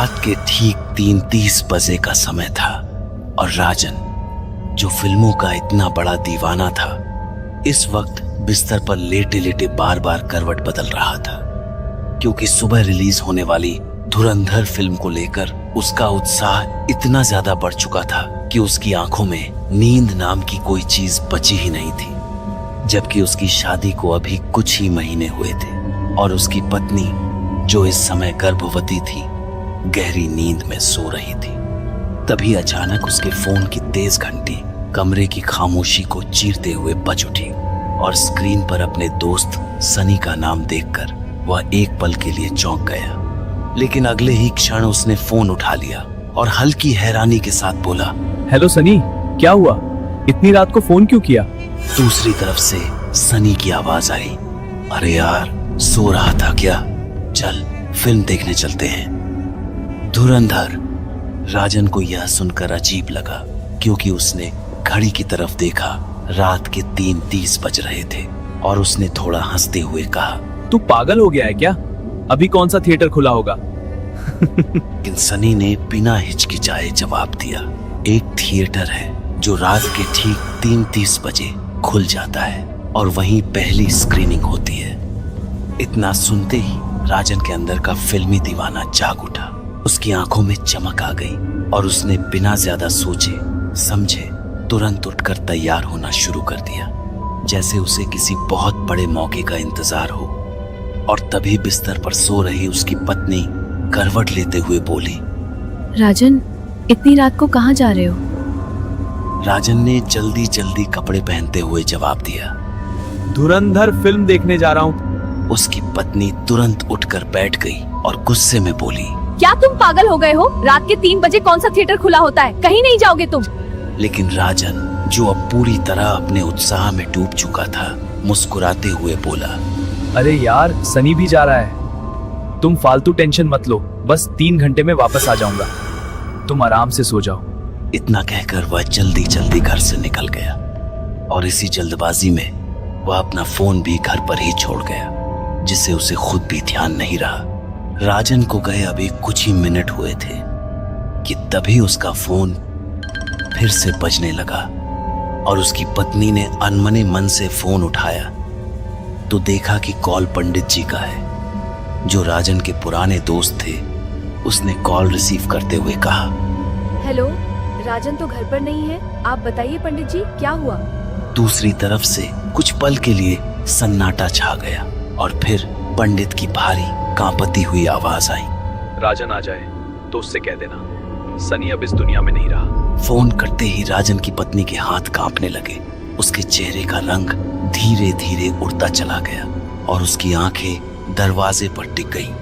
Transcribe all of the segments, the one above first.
रात के ठीक 3:30 बजे का समय था और राजन, जो फिल्मों का इतना बड़ा दीवाना था, इस वक्त बिस्तर पर लेटे लेटे बार बार करवट बदल रहा था, क्योंकि सुबह रिलीज होने वाली धुरंधर फिल्म को लेकर उसका उत्साह इतना ज्यादा बढ़ चुका था कि उसकी आंखों में नींद नाम की कोई चीज बची ही नहीं थी। जबकि उसकी शादी को अभी कुछ ही महीने हुए थे और उसकी पत्नी, जो इस समय गर्भवती थी, गहरी नींद में सो रही थी। तभी अचानक उसके फोन की तेज घंटी कमरे की खामोशी को चीरते हुए बज उठी और स्क्रीन पर अपने दोस्त सनी का नाम देखकर वह एक पल के लिए चौंक गया। लेकिन अगले ही क्षण उसने फोन उठा लिया और हल्की हैरानी के साथ बोला, हेलो सनी, क्या हुआ? इतनी रात को फोन क्यों किया? दूसरी तरफ से सनी की आवाज आई, अरे यार, सो रहा था क्या? चल फिल्म देखने चलते हैं, धुरंधर। राजन को यह सुनकर अजीब लगा, क्योंकि उसने घड़ी की तरफ देखा। रात के 3:30 बज रहे थे और उसने थोड़ा हंसते हुए कहा, तू पागल हो गया है क्या? अभी कौन सा थिएटर खुला होगा? लेकिन सनी ने बिना हिचकिचाए जवाब दिया, एक थिएटर है जो रात के ठीक 3:30 बजे खुल जाता है और वहीं पहली स्क्रीनिंग होती है। इतना सुनते ही राजन के अंदर का फिल्मी दीवाना जाग उठा। उसकी आंखों में चमक आ गई और उसने बिना ज्यादा सोचे समझे तुरंत उठकर तैयार होना शुरू कर दिया, जैसे उसे किसी बहुत बड़े मौके का इंतजार हो। और तभी बिस्तर पर सो रही उसकी पत्नी करवट लेते हुए बोली, राजन, इतनी रात को कहाँ जा रहे हो? राजन ने जल्दी जल्दी कपड़े पहनते हुए जवाब दिया, धुरंधर फिल्म देखने जा रहा हूँ। उसकी पत्नी तुरंत उठकर बैठ गई और गुस्से में बोली, क्या तुम पागल हो गए हो? रात के 3 बजे कौन सा थिएटर खुला होता है? कहीं नहीं जाओगे तुम? लेकिन राजन, जो अब पूरी तरह अपने उत्साह में डूब चुका था, मुस्कुराते हुए बोला, अरे यार, सनी भी जा रहा है, तुम फालतू टेंशन मत लो, बस 3 घंटे में वापस आ जाऊंगा, तुम आराम से सो जाओ। इतना कहकर वह जल्दी जल्दी घर से निकल गया और इसी जल्दबाजी में वह अपना फोन भी घर पर ही छोड़ गया, जिससे उसे खुद भी ध्यान नहीं रहा। राजन को गए अभी कुछ ही मिनट हुए थे कि तभी उसका फोन फिर से बजने लगा और उसकी पत्नी ने अनमने मन से फोन उठाया तो देखा कि कॉल पंडित जी का है, जो राजन के पुराने दोस्त थे। उसने कॉल रिसीव करते हुए कहा, हेलो, राजन तो घर पर नहीं है, आप बताइए पंडित जी, क्या हुआ? दूसरी तरफ से कुछ पल के लिए सन्नाटा छा गया और फिर पंडित की भारी कांपती हुई आवाज आई, राजन आ जाए तो उससे कह देना सनी अब इस दुनिया में नहीं रहा। फोन करते ही राजन की पत्नी के हाथ कांपने लगे। उसके चेहरे का रंग धीरे धीरे उड़ता चला गया और उसकी आंखें दरवाजे पर टिक गईं,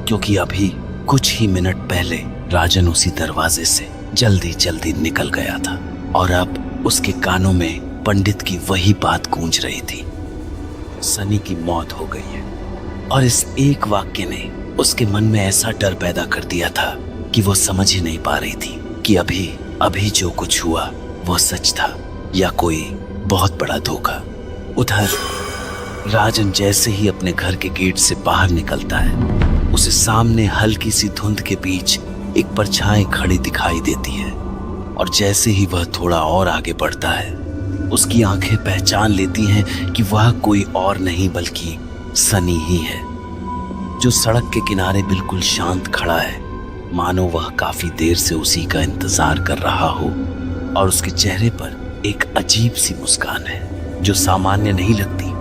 क्योंकि अभी कुछ ही मिनट पहले राजन उसी दरवाजे से जल्दी जल्दी निकल गया था और अब उसके कानों में पंडित की वही बात गूंज रही थी, सनी की मौत हो गई है। और इस एक वाक्य ने उसके मन में ऐसा डर पैदा कर दिया था कि वो समझ ही नहीं पा रही थी कि अभी जो कुछ हुआ वो सच था या कोई बहुत बड़ा धोखा। उधर राजन जैसे ही अपने घर के गेट से बाहर निकलता है, उसे सामने हल्की सी धुंध के बीच एक परछाई खड़ी दिखाई देती है और जैसे ही वह थोड़ा और आगे बढ़ता है, उसकी आंखें पहचान लेती हैं कि वह कोई और नहीं बल्कि सनी ही है, जो सड़क के किनारे बिल्कुल शांत खड़ा है, मानो वह काफी देर से उसी का इंतजार कर रहा हो। और उसके चेहरे पर एक अजीब सी मुस्कान है जो सामान्य नहीं लगती,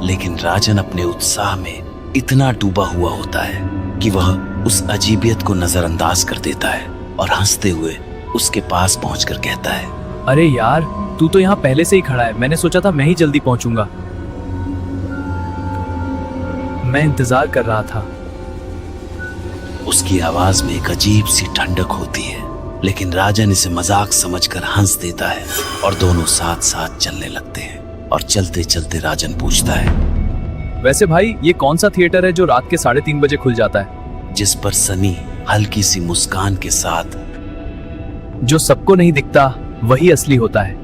लेकिन राजन अपने उत्साह में इतना डूबा हुआ होता है कि वह उस अजीबियत को नजरअंदाज कर देता है और हंसते हुए उसके पास पहुंचकर कहता है, अरे यार, तू तो यहाँ पहले से ही खड़ा है, मैंने सोचा था मैं ही जल्दी पहुंचूंगा, मैं इंतजार कर रहा था। उसकी आवाज में एक अजीब सी ठंडक होती है, लेकिन राजन इसे मजाक समझकर हंस देता है और दोनों साथ साथ चलने लगते हैं। और चलते चलते राजन पूछता है, वैसे भाई, ये कौन सा थिएटर है जो रात के 3:30 बजे खुल जाता है? जिस पर सनी हल्की सी मुस्कान के साथ, जो सबको नहीं दिखता वही असली होता है।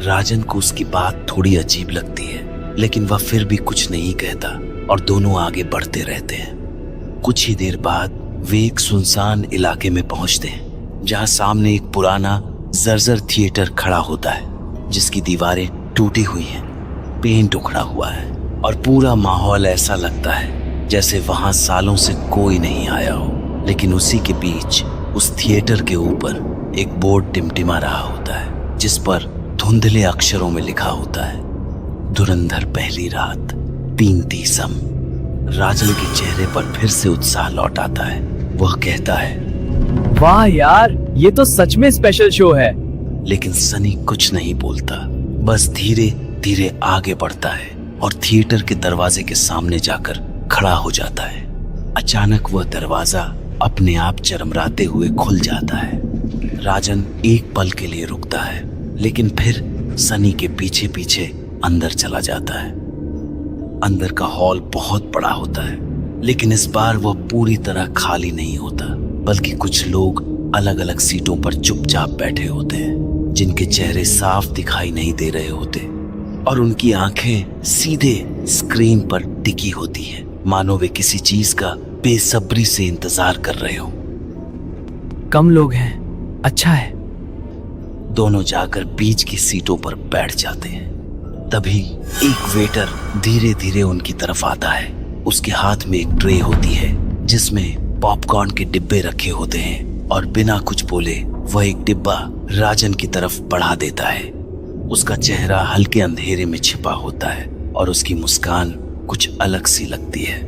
राजन को उसकी बात थोड़ी अजीब लगती है, लेकिन वह फिर भी कुछ नहीं कहता और दोनों आगे बढ़ते रहते हैं। कुछ ही देर बाद वे एक सुनसान इलाके में पहुंचते हैं जहां सामने एक पुराना जर्जर थिएटर खड़ा होता है जिसकी दीवारें टूटी हुई हैं, पेंट उखड़ा हुआ है और पूरा माहौल ऐसा लगता है जैसे वहां सालों से कोई नहीं आया हो। लेकिन उसी के बीच उस थिएटर के ऊपर एक बोर्ड टिमटिमा रहा होता है जिस पर धुंधले अक्षरों में लिखा होता है, धुरंधर पहली रात 3 राजन के चेहरे पर फिर से उत्साह लौट आता है। वह कहता है, वाह यार, ये तो सच में स्पेशल शो है। लेकिन सनी कुछ नहीं बोलता, बस धीरे धीरे आगे बढ़ता है और थिएटर के दरवाजे के सामने जाकर खड़ा हो जाता है। अचानक वह दरवाजा अपने आप चरमराते हुए खुल जाता है। राजन एक पल के लिए रुकता है, लेकिन फिर सनी के पीछे पीछे अंदर चला जाता है। अंदर का हॉल बहुत बड़ा होता है, लेकिन इस बार वह पूरी तरह खाली नहीं होता, बल्कि कुछ लोग अलग अलग सीटों पर चुपचाप बैठे होते हैं जिनके चेहरे साफ दिखाई नहीं दे रहे होते और उनकी आंखें सीधे स्क्रीन पर टिकी होती हैं, मानो वे किसी चीज का बेसब्री से इंतजार कर रहे हो। कम लोग हैं, अच्छा है। दोनों जाकर बीच की सीटों पर बैठ जाते हैं। तभी एक वेटर धीरे धीरे उनकी तरफ आता है। उसके हाथ में एक ट्रे होती है जिसमें पॉपकॉर्न के डिब्बे रखे होते हैं और बिना कुछ बोले वह एक डिब्बा राजन की तरफ बढ़ा देता है। उसका चेहरा हल्के अंधेरे में छिपा होता है और उसकी मुस्कान कुछ अलग सी लगती है।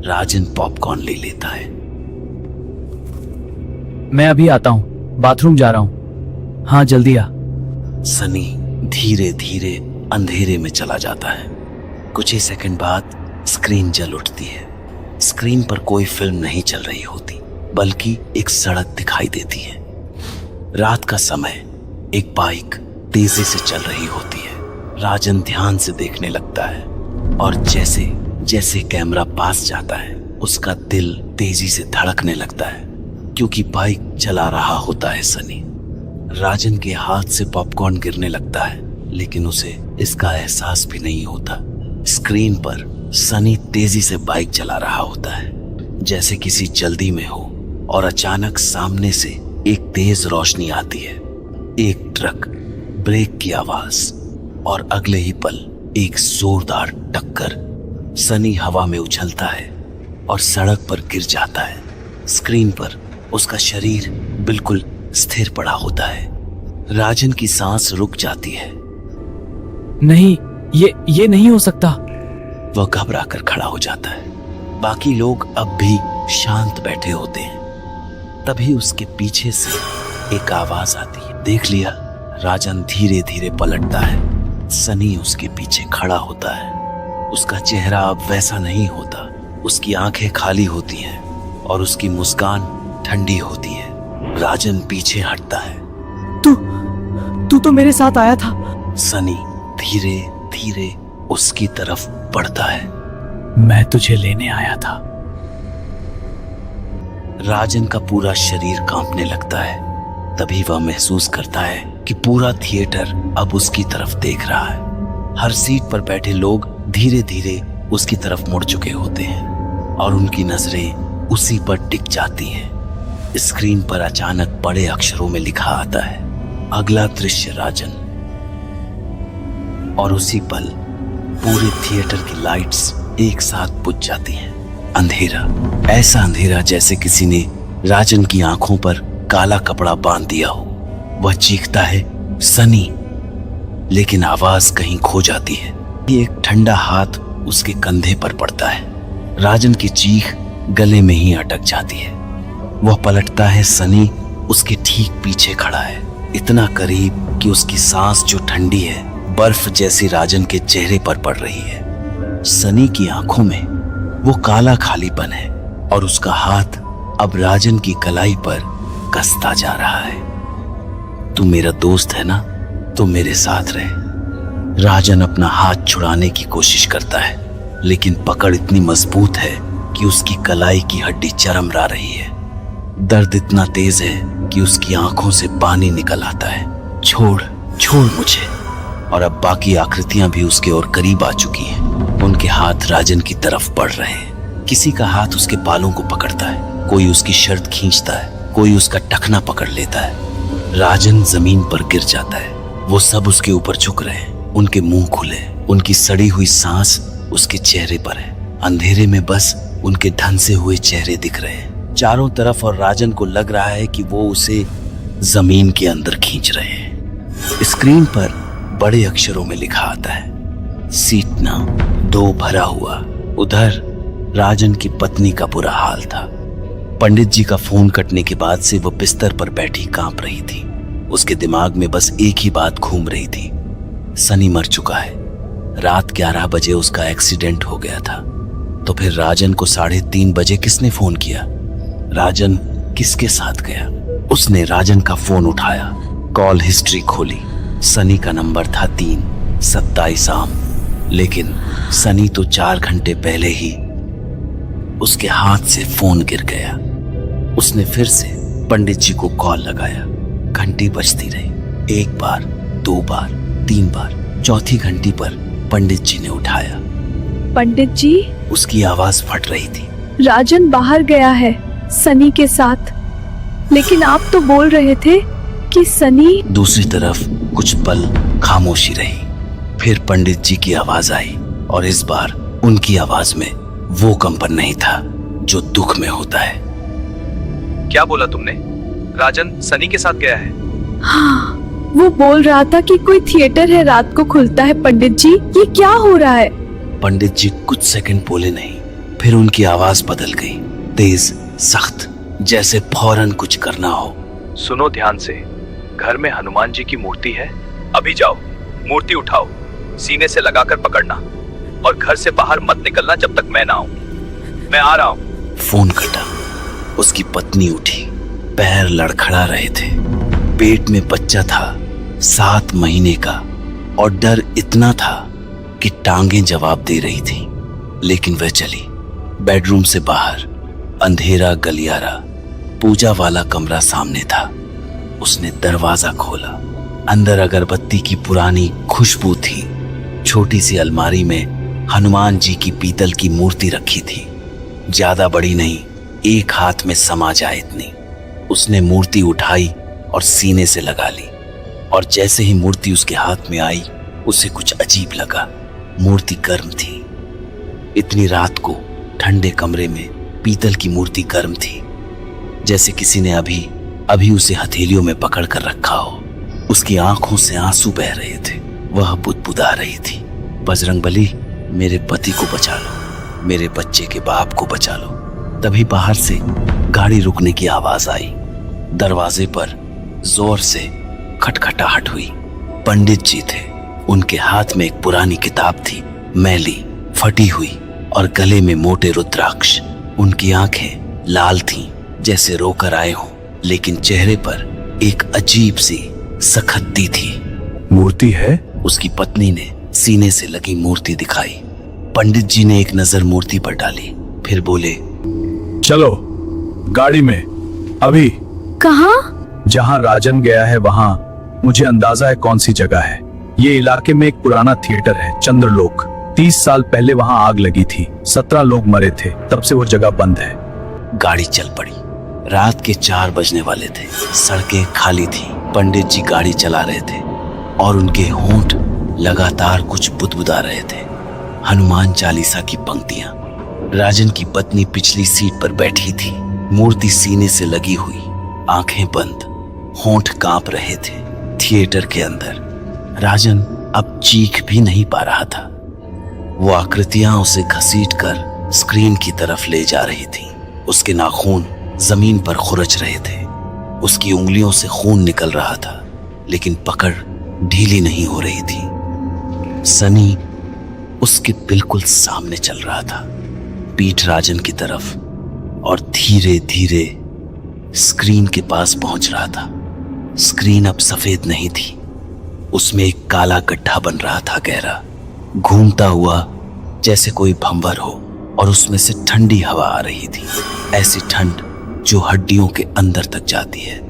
राजन पॉपकॉर्न ले लेता है। मैं अभी आता हूँ, बाथरूम जा रहा हूँ। हाँ, जल्दी आ। सनी धीरे धीरे अंधेरे में चला जाता है। कुछ ही सेकंड बाद स्क्रीन जल उठती है। स्क्रीन पर कोई फिल्म नहीं चल रही होती, बल्कि एक सड़क दिखाई देती है। रात का समय, एक बाइक तेजी से चल रही होती है। राजन ध्यान से देखने लगता है और जैसे जैसे कैमरा पास जाता है उसका दिल तेजी से धड़कने लगता है, क्योंकि बाइक चला रहा होता है सनी। राजन के हाथ से पॉपकॉर्न गिरने लगता है, लेकिन उसे इसका एहसास भी नहीं होता। स्क्रीन पर सनी तेजी से बाइक चला रहा होता है, जैसे किसी जल्दी में हो, और अचानक सामने से एक तेज रोशनी आती है। एक ट्रक, ब्रेक की आवाज और अगले ही पल एक जोरदार टक्कर। सनी हवा में उछलता है और सड़क पर गिर जाता है। स्क्रीन पर उसका शरीर बिल्कुल स्थिर पड़ा होता है। राजन की सांस रुक जाती है। नहीं, ये नहीं हो सकता। वह घबरा कर खड़ा हो जाता है। बाकी लोग अब भी शांत बैठे होते हैं। तभी उसके पीछे से एक आवाज आती है। देख लिया? राजन धीरे धीरे पलटता है। सनी उसके पीछे खड़ा होता है। उसका चेहरा अब वैसा नहीं होता। उसकी आंखें खाली होती हैं और उसकी मुस्कान ठंडी होती है। राजन पीछे हटता है। तू तो मेरे साथ आया था। सनी धीरे धीरे उसकी तरफ बढ़ता है। मैं तुझे लेने आया था। राजन का पूरा शरीर कांपने लगता है। तभी वह महसूस करता है कि पूरा थिएटर अब उसकी तरफ देख रहा है। हर सीट पर बैठे लोग धीरे धीरे उसकी तरफ मुड़ चुके होते हैं और उनकी नजरें उसी पर टिक जाती हैं। स्क्रीन पर अचानक बड़े अक्षरों में लिखा आता है, अगला दृश्य राजन। और उसी पल पूरे थिएटर की लाइट्स एक साथ बुझ जाती हैं। अंधेरा, ऐसा अंधेरा जैसे किसी ने राजन की आंखों पर काला कपड़ा बांध दिया हो। वह चीखता है, सनी, लेकिन आवाज कहीं खो जाती है। एक ठंडा हाथ उसके कंधे पर पड़ता है। राजन की चीख गले में ही अटक जाती है। वह पलटता है। सनी उसके ठीक पीछे खड़ा है, इतना करीब कि उसकी सांस जो ठंडी है बर्फ जैसी राजन के चेहरे पर पड़ रही है। सनी की आंखों में वो काला खालीपन है और उसका हाथ अब राजन की कलाई पर कसता जा रहा है। तू मेरा दोस्त है ना, तो मेरे साथ रहे। राजन अपना हाथ छुड़ाने की कोशिश करता है, लेकिन पकड़ इतनी मजबूत है कि उसकी कलाई की हड्डी चरमरा रही है। दर्द इतना तेज है कि उसकी आंखों से पानी निकल आता है। छोड़ मुझे। और अब बाकी आकृतियां भी उसके और करीब आ चुकी हैं। उनके हाथ राजन की तरफ बढ़ रहे हैं। किसी का हाथ उसके बालों को पकड़ता है कोई उसकी शर्ट खींचता है, कोई उसका टखना पकड़ लेता है। राजन जमीन पर गिर जाता है। वो सब उसके ऊपर झुक रहे हैं, उनके मुंह खुले, उनकी सड़ी हुई सांस उसके चेहरे पर है। अंधेरे में बस उनके ढंसे हुए चेहरे दिख रहे हैं चारों तरफ, और राजन को लग रहा है कि वो उसे जमीन के अंदर खींच रहे हैं। स्क्रीन पर बड़े अक्षरों में लिखा आता है, सीट नंबर 2 भरा हुआ। उधर राजन की पत्नी का बुरा हाल था। पंडित जी का फोन कटने के बाद से वो बिस्तर पर बैठी कांप रही थी। उसके दिमाग में बस एक ही बात घूम रही थी, सनी मर चुका है। रात 11 बजे उसका एक्सीडेंट हो गया था। तो फिर राजन को 3:30 बजे किसने फोन किया? राजन किसके साथ गया? उसने राजन का फोन उठाया, कॉल हिस्ट्री खोली। सनी का नंबर था 327 आम, लेकिन सनी तो 4 घंटे पहले ही उसके हाथ से फोन गिर गया। उसने फिर से पंडित जी को कॉल लगाया। घंटी बजती रही, 1 बार, 2 बार, 3 बार। चौथी घंटी पर पंडित जी ने उठाया। पंडित जी, उसकी आवाज फट रही थी। राजन बाहर गया है सनी के साथ, लेकिन आप तो बोल रहे थे कि सनी। दूसरी तरफ कुछ पल खामोशी रही। फिर पंडित जी की आवाज आई, और इस बार उनकी आवाज में वो कंपन नहीं था जो दुख में होता है। क्या बोला तुमने? राजन सनी के साथ गया है? हाँ, वो बोल रहा था कि कोई थिएटर है, रात को खुलता है। पंडित जी, ये क्या हो रहा है? पंडित जी कुछ सेकंड बोले नहीं, फिर उनकी आवाज बदल गई, तेज, सख्त, जैसे फौरन कुछ करना हो। सुनो ध्यान से, घर में हनुमान जी की मूर्ति है। अभी जाओ, मूर्ति उठाओ, सीने से लगाकर पकड़ना, और घर से बाहर मत निकलना जब तक मैं ना आऊं। मैं आ रहा हूं। फोन कटा। उसकी पत्नी उठी, पैर लड़खड़ा रहे थे। पेट में बच्चा था 7 महीने का, और डर इतना था कि टांगें जवाब दे रही थी। लेकिन वह चली। बेडरूम से बाहर अंधेरा गलियारा, पूजा वाला कमरा सामने था। उसने दरवाजा खोला। अंदर अगरबत्ती की पुरानी खुशबू थी। छोटी सी अलमारी में हनुमान जी की पीतल की मूर्ति रखी थी, ज्यादा बड़ी नहीं, एक हाथ में समा जाए इतनी। उसने मूर्ति उठाई और सीने से लगा ली, और जैसे ही मूर्ति उसके हाथ में आई, उसे कुछ अजीब लगा। मूर्ति गर्म थी। इतनी रात को ठंडे कमरे में पीतल की मूर्ति गर्म थी, जैसे किसी ने अभी उसे हथेलियों में पकड़ कर रखा हो। उसकी आंखों से आंसू बह रहे थे। वह बुदबुदा रही थी, बजरंगबली, मेरे पति को बचा लो, मेरे बच्चे के बाप को बचा लो। तभी बाहर से गाड़ी रुकने की आवाज आई। दरवाजे पर जोर से खटखटाहट हुई। पंडित जी थे। उनके हाथ में एक पुरानी किताब थी, मैली, फटी हुई, और गले में मोटे रुद्राक्ष। उनकी आंखें लाल थीं, जैसे रोकर आए हों, लेकिन चेहरे पर एक अजीब सी सख्ती थी। मूर्ति है? उसकी पत्नी ने सीने से लगी मूर्ति दिखाई। पंडित जी ने एक नजर मूर्ति पर डाली, फिर बोले, चलो गाड़ी में, अभी। कहाँ? जहाँ राजन गया है वहाँ। मुझे अंदाजा है कौन सी जगह है। ये इलाके में एक पुराना थिएटर है, चंद्रलोक। 30 साल पहले वहाँ आग लगी थी, 17 लोग मरे थे, तब से वो जगह बंद है। गाड़ी चल पड़ी। रात के 4 बजने वाले थे। सड़कें खाली थी। पंडित जी गाड़ी चला रहे थे, और उनके होंठ लगातार कुछ बुदबुदा रहे थे। हनुमान चालीसा की पंक्तियां। राजन की पत्नी पिछली सीट पर बैठी थी, मूर्ति सीने से लगी हुई, आंखें बंद, होंठ कांप रहे थे। थिएटर के अंदर राजन अब चीख भी नहीं पा रहा था। वो आकृतियां उसे घसीटकर स्क्रीन की तरफ ले जा रही थी। उसके नाखून जमीन पर खुरच रहे थे। उसकी उंगलियों से खून निकल रहा था, लेकिन पकड़ ढीली नहीं हो रही थी। सनी उसके बिल्कुल सामने चल रहा था, पीठ राजन की तरफ, और धीरे धीरे स्क्रीन के पास पहुंच रहा था। स्क्रीन अब सफेद नहीं थी, उसमें एक काला गड्ढा बन रहा था, गहरा, घूमता हुआ, जैसे कोई भंवर हो, और उसमें से ठंडी हवा आ रही थी, ऐसी ठंड जो हड्डियों के अंदर तक जाती है।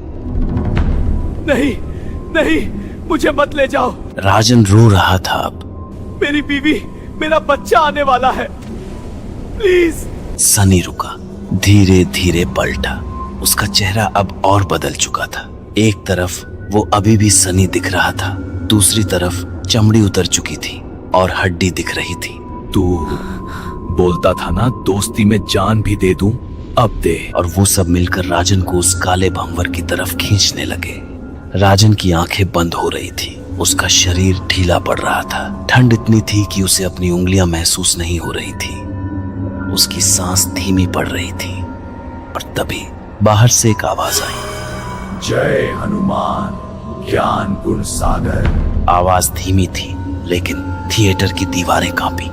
नहीं नहीं, मुझे मत ले जाओ। राजन रो रहा था। अब मेरी बीवी, मेरा बच्चा आने वाला है, प्लीज। सनी रुका, धीरे धीरे पलटा। उसका चेहरा अब और बदल चुका था। एक तरफ वो अभी भी सनी दिख रहा था, दूसरी तरफ चमड़ी उतर चुकी थी और हड्डी दिख रही थी। तू बोलता था ना दोस्ती में जान भी दे दूं, अब दे। और वो सब मिलकर राजन को उस काले भंवर की तरफ खींचने लगे। राजन की आंखें बंद हो रही थी, उसका शरीर ढीला पड़ रहा था। ठंड इतनी थी कि उसे अपनी उंगलियां महसूस नहीं हो रही थी। उसकी सांस धीमी पड़ रही थी। और तभी बाहर से एक आवाज आई, जय हनुमान ज्ञान गुण सागर। आवाज धीमी थी लेकिन थिएटर की दीवारें कांपी।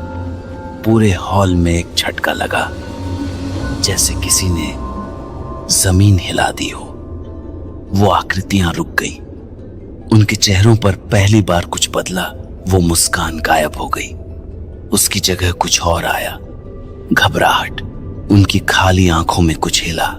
पूरे हॉल में एक झटका लगा, जैसे किसी ने जमीन हिला दी हो। वो आकृतियां रुक गई। उनके चेहरों पर पहली बार कुछ बदला। वो मुस्कान गायब हो गई। उसकी जगह कुछ और आया, घबराहट। उनकी खाली आंखों में कुछ हिला।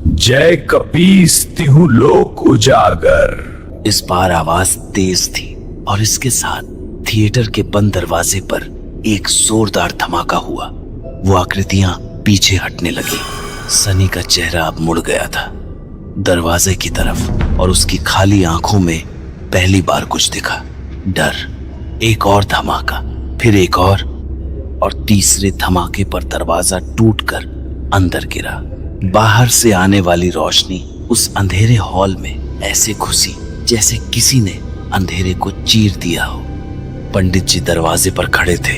जय कपीस तिहु लोक उजागर। इस बार आवाज तेज थी और इसके साथ थिएटर के बंद दरवाजे पर एक जोरदार धमाका हुआ। वो आकृतियां पीछे हटने लगी। सनी का चेहरा अब मुड़ गया था दरवाजे की तरफ, और उसकी खाली आंखों में पहली बार कुछ दिखा, डर। एक और धमाका, फिर एक और तीसरे धमाके पर दरवाजा टूटकर अंदर गिरा। बाहर से आने वाली रोशनी उस अंधेरे हॉल में ऐसे घुसी जैसे किसी ने अंधेरे को चीर दिया हो। पंडित जी दरवाजे पर खड़े थे,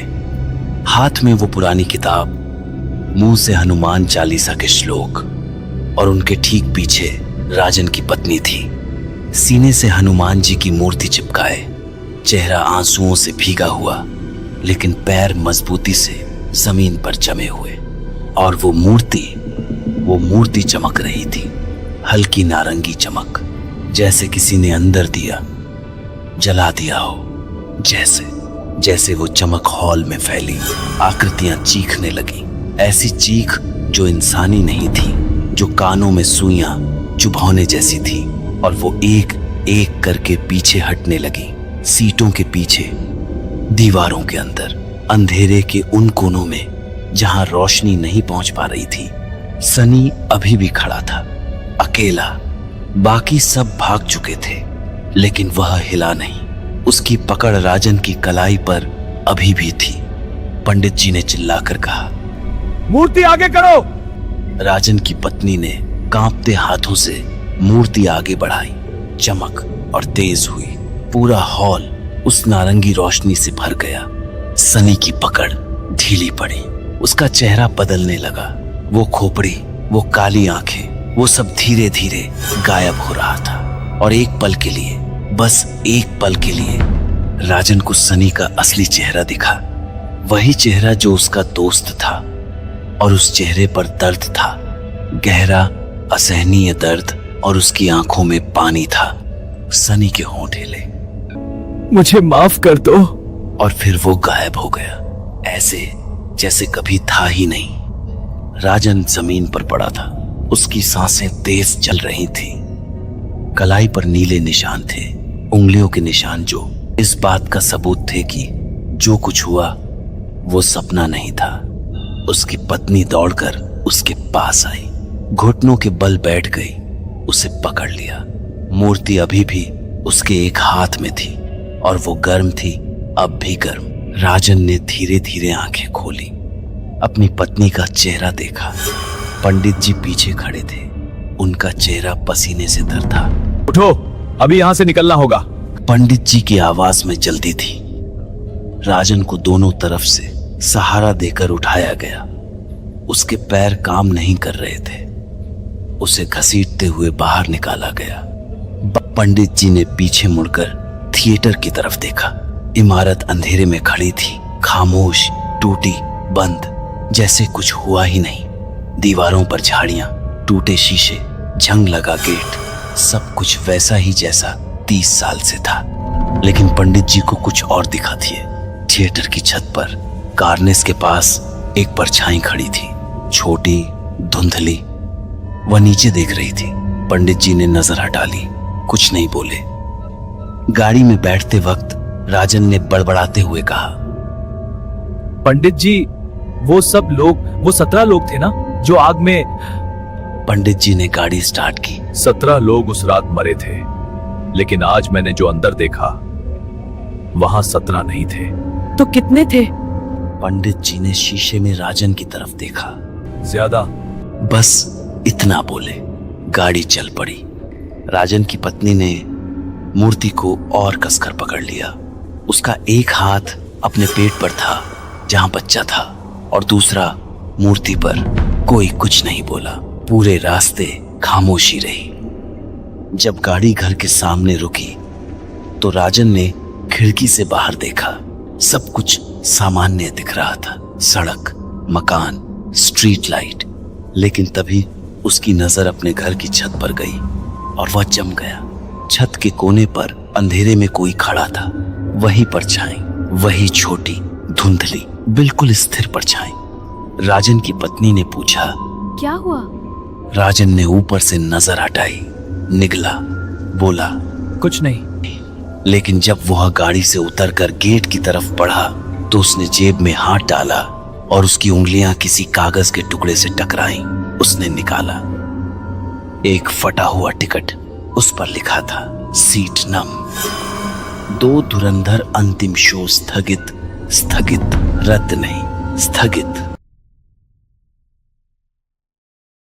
हाथ में वो पुरानी किताब, मुंह से हनुमान चालीसा के श्लोक, और उनके ठीक पीछे राजन की पत्नी थी, सीने से हनुमान जी की मूर्ति चिपकाए, चेहरा आंसुओं से भीगा हुआ लेकिन पैर मजबूती से जमीन पर जमे हुए। और वो मूर्ति चमक रही थी, हल्की नारंगी चमक, जैसे किसी ने अंदर दिया जला दिया हो। जैसे वो चमक हॉल में फैली। आकृतियां चीखने लगी, ऐसी चीख जो इंसानी नहीं थी, जो कानों में सुइयां चुभौने जैसी थी। और वो एक एक करके पीछे हटने लगी, सीटों के पीछे, दीवारों के अंदर, अंधेरे के उन कोनों में जहां रोशनी नहीं पहुंच पा रही थी। सनी अभी भी खड़ा था, अकेला। बाकी सब भाग चुके थे लेकिन वह हिला नहीं। उसकी पकड़ राजन की कलाई पर अभी भी थी। पंडित जी ने चिल्लाकर कहा, मूर्ति आगे करो। राजन की पत्नी ने कांपते हाथों से मूर्ति आगे बढ़ाई। चमक और तेज हुई। पूरा हॉल उस नारंगी रोशनी से भर गया। सनी की पकड़ ढीली पड़ी। उसका चेहरा बदलने लगा। वो खोपड़ी, वो काली आंखें, वो सब धीरे धीरे गायब हो रहा था। और एक पल के लिए, बस एक पल के लिए, राजन को सनी का असली चेहरा दिखा। वही चेहरा जो उसका दोस्त था। और उस चेहरे पर दर्द था, गहरा असहनीय दर्द, और उसकी आंखों में पानी था। सनी के होंठ हिले। मुझे माफ कर दो। और फिर वो गायब हो गया, ऐसे जैसे कभी था ही नहीं। राजन जमीन पर पड़ा था। उसकी सांसें तेज चल रही थी। कलाई पर नीले निशान थे, उंगलियों के निशान जो इस बात का सबूत थे कि जो कुछ हुआ वो सपना नहीं था। उसकी पत्नी दौड़कर उसके पास आई, घुटनों के बल बैठ गई, उसे पकड़ लिया। मूर्ति अभी भी उसके एक हाथ में थी और वो गर्म थी, अब भी गर्म। राजन ने धीरे धीरे आंखें खोली, अपनी पत्नी का चेहरा देखा। पंडित जी पीछे खड़े थे, उनका चेहरा पसीने से तर था। उठो, अभी यहां से निकलना होगा। पंडित जी की आवाज में जल्दी थी। राजन को दोनों तरफ से सहारा देकर उठाया गया। उसके पैर काम नहीं कर रहे थे। उसे घसीटते हुए बाहर निकाला गया। पंडित जी ने पीछे मुड़कर थिएटर की तरफ देखा। इमारत अंधेरे में खड़ी थी, खामोश, टूटी, बंद, जैसे कुछ हुआ ही नहीं। दीवारों पर झाड़ियां, टूटे शीशे, जंग लगा गेट, सब कुछ वैसा ही जैसा 30 साल से था। लेकिन पंडित जी को कुछ और दिखा थी। थिएटर की छत पर कार्नेस के पास एक परछाई खड़ी थी, छोटी, धुंधली। वह नीचे देख रही थी। पंडित जी ने नजर हटा ली, कुछ नहीं बोले। गाड़ी में बैठते वक्त राजन ने बड़बड़ाते हुए कहा, पंडित जी, वो सब लोग, वो 17 लोग थे ना, जो आग में। पंडित जी ने गाड़ी स्टार्ट की। 17 लोग उस रात मरे थे, लेकिन आज मैंने जो अंदर देखा वहां 17 नहीं थे। तो कितने थे? पंडित जी ने शीशे में राजन की तरफ देखा। ज्यादा। बस इतना बोले, गाड़ी चल पड़ी। राजन की पत्नी ने मूर्ति को और कसकर पकड़ लिया। उसका एक हाथ अपने पेट पर था जहां बच्चा था, और दूसरा मूर्ति पर। कोई कुछ नहीं बोला। पूरे रास्ते खामोशी रही। जब गाड़ी घर के सामने रुकी तो राजन ने खिड़की से बाहर देखा। सब कुछ सामान्य दिख रहा था, सड़क, मकान, स्ट्रीट लाइट। लेकिन तभी उसकी नजर अपने घर की छत पर गई और वह जम गया। छत के कोने पर अंधेरे में कोई खड़ा था। वही परछाई, वही छोटी, धुंधली, बिल्कुल स्थिर परछाई। राजन की पत्नी ने पूछा, क्या हुआ? राजन ने ऊपर से नजर हटाई, निगला, बोला, कुछ नहीं। लेकिन जब वह गाड़ी से उतरकर गेट की तरफ बढ़ा तो उसने जेब में हाथ डाला और उसकी उंगलियां किसी कागज के टुकड़े से टकराईं। उसने निकाला एक फटा हुआ टिकट। उस पर लिखा था, सीट नम। 2 धुरंधर अंतिम शो स्थगित, स्थगित, रद्द नहीं, स्थगित।